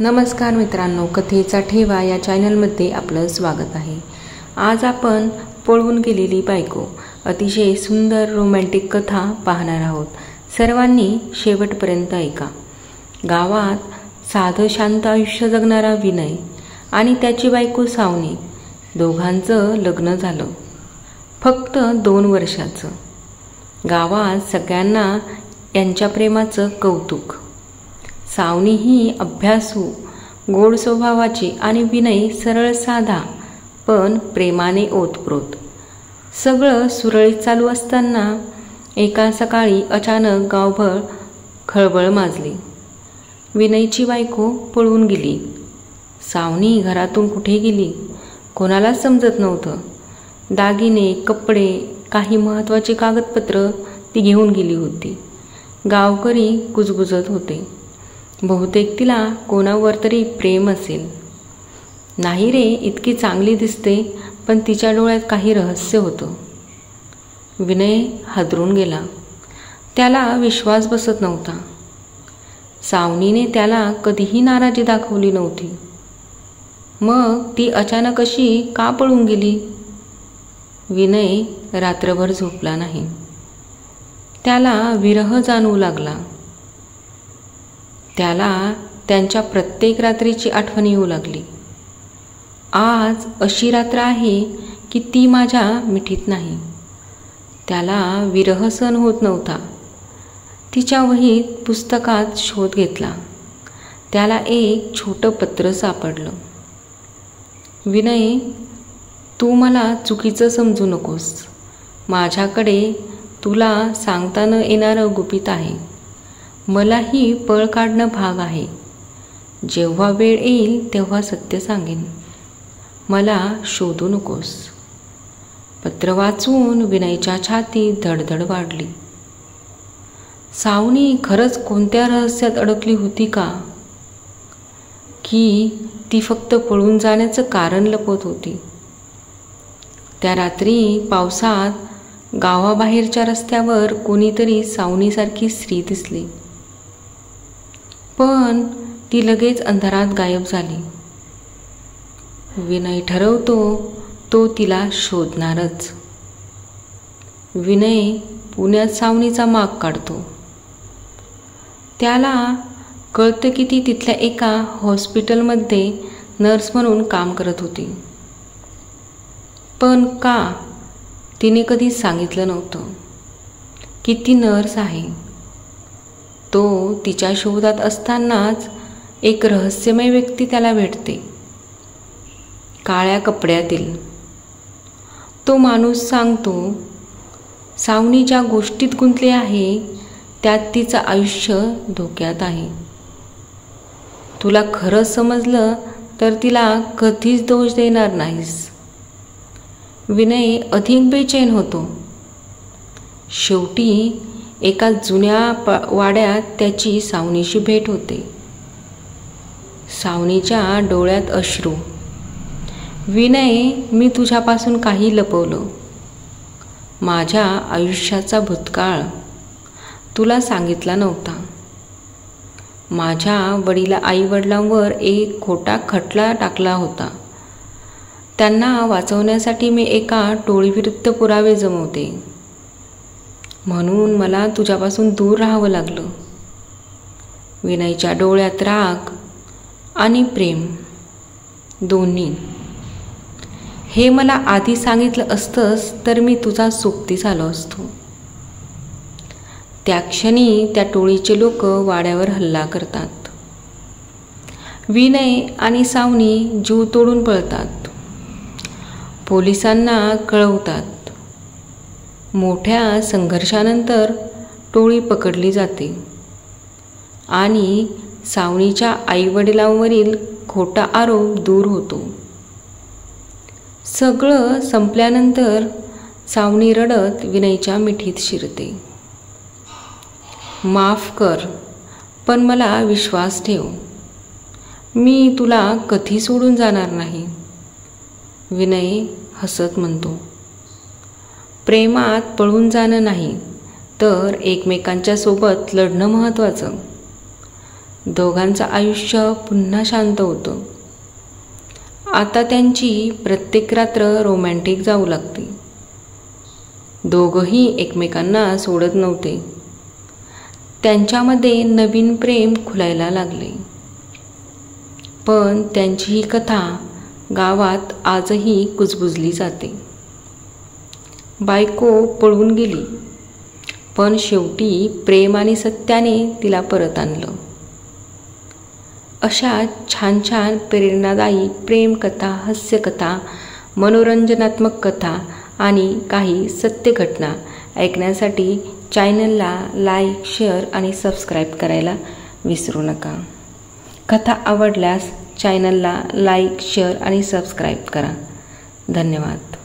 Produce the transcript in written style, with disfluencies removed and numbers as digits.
नमस्कार मित्रांनो, कथेचा ठेवा या चॅनलमध्ये आपलं स्वागत आहे. आज आपण पळून गेलेली बायको अतिशय सुंदर रोमॅन्टिक कथा पाहणार आहोत. सर्वांनी शेवटपर्यंत ऐका. गावात साधं शांत आयुष्य जगणारा विनय आणि त्याची बायको सावनी, दोघांचं लग्न झालं. फक्त 2 वर्षाचं. गावात सगळ्यांना यांच्या प्रेमाचं कौतुक. सावनी ही अभ्यासू, गोड स्वभावाची आणि विनय सरळ साधा पण प्रेमाने ओतप्रोत. सगळं सुरळीत चालू असताना एका सकाळी अचानक गावभर खळबळ माजली. विनयची बायको पळून गेली. सावनी घरातून कुठे गेली कोणालाच समजत नव्हतं. दागिने, कपडे, काही महत्त्वाचे कागदपत्र ती घेऊन गेली होती. गावकरी कुजबुजत होते. बहुतेक तिला कोणावर तरी प्रेम असेल. नाही रे, इतकी चांगली दिसते पण तिच्या डोळ्यात काही रहस्य होतं. विनय हादरून गेला. त्याला विश्वास बसत नव्हता. सावनीने त्याला कधीही नाराजी दाखवली नव्हती. मग ती अचानक अशी का पळून गेली? विनय रात्रभर झोपला नाही. त्याला विरह जाणवू लागला. त्याला त्यांच्या प्रत्येक रात्रीची आठवण येऊ लागली. आज अशी रात्र आहे की ती माझ्या मिठीत नाही. त्याला विरह सहन होत नव्हता. तिच्या वहीत, पुस्तकात शोध घेतला. त्याला एक छोटं पत्र सापडलं. विनय, तू मला चुकीचं समजू नकोस. माझ्याकडे तुला सांगता न येणारं गुपित आहे. मलाही पळ काढणं भाग आहे. जेव्हा वेळ येईल तेव्हा सत्य सांगेन. मला शोधू नकोस. पत्र वाचून विनयच्या छातीत धडधड वाढली. सावनी खरंच कोणत्या रहस्यात अडकली होती का? की ती फक्त पळून जाण्याचं कारण लपवत होती? त्या रात्री पावसात गावाबाहेरच्या रस्त्यावर कोणीतरी सावनीसारखी स्त्री दिसली. पण ती लगेच अंधारात गायब झाली. विनय ठरवतो तो तिला शोधणारच. विनय पुण्यात सावनीचा माग काढतो. त्याला कळतं की ती तिथल्या एका हॉस्पिटलमध्ये नर्स म्हणून काम करत होती. पण का? तिने कधी सांगितलं नव्हतं की ती नर्स आहे. तो तिच्या शोधात असतानाच एक रहस्यमय व्यक्ती त्याला भेटते. काळ्या कपड्यातील तो माणूस सांगतो, सावनी ज्या गोष्टीत गुंतली आहे त्यात तिचं आयुष्य धोक्यात आहे. तुला खरं समजलं तर तिला कधीच दोष देणार नाहीस. विनय अधिक बेचैन होतो. शेवटी एका जुन्या वाड्यात त्याची सावनीशी भेट होते. सावनीच्या डोळ्यात अश्रू. विनय, मी तुझ्यापासून काही लपवलं. माझ्या आयुष्याचा भूतकाळ तुला सांगितला नव्हता. माझ्या आईवडिलांवर एक खोटा खटला टाकला होता. त्यांना वाचवण्यासाठी मी एका टोळीविरुद्ध पुरावे जमवते. म्हणून मला तुझ्यापासून दूर राहावं लागलं. विनयच्या डोळ्यात राग आणि प्रेम दोन्ही. हे मला आधी सांगितलं असतंस तर मी तुझा सोबती झालो असतो. त्या क्षणी त्या टोळीचे लोक वाड्यावर हल्ला करतात. विनय आणि सावनी जीव तोडून पळतात. पोलिसांना कळवतात. मोठ्या संघर्षानंतर टोळी पकडली जाते आणि सावनीच्या आईवडिलांवरील खोटा आरोप दूर होतो. सगळं संपल्यानंतर सावनी रडत विनयच्या मिठीत शिरते. माफ कर, पण मला विश्वास ठेव. मी तुला कधी सोडून जाणार नाही. विनय हसत म्हणतो. प्रेमात पळून जाणं नाही तर एकमेकांच्या सोबत लढणं महत्त्वाचं. दोघांचं आयुष्य पुन्हा शांत होतं. आता त्यांची प्रत्येक रात्र रोमॅन्टिक जाऊ लागते. दोघंही एकमेकांना सोडत नव्हते. त्यांच्यामध्ये नवीन प्रेम खुलायला लागले. पण त्यांची ही कथा गावात आजही कुजबुजली जाते. बायको पळून गेली, पण शेवटी प्रेम आणि सत्याने तिला परत आणलं. अशा छान छान प्रेरणादायी प्रेमकथा, हास्यकथा, मनोरंजनात्मक कथा आणि काही सत्य घटना ऐकण्यासाठी चॅनलला लाईक, शेअर आणि सबस्क्राईब करायला विसरू नका. कथा आवडल्यास चॅनलला लाईक, शेअर आणि सबस्क्राईब करा. धन्यवाद.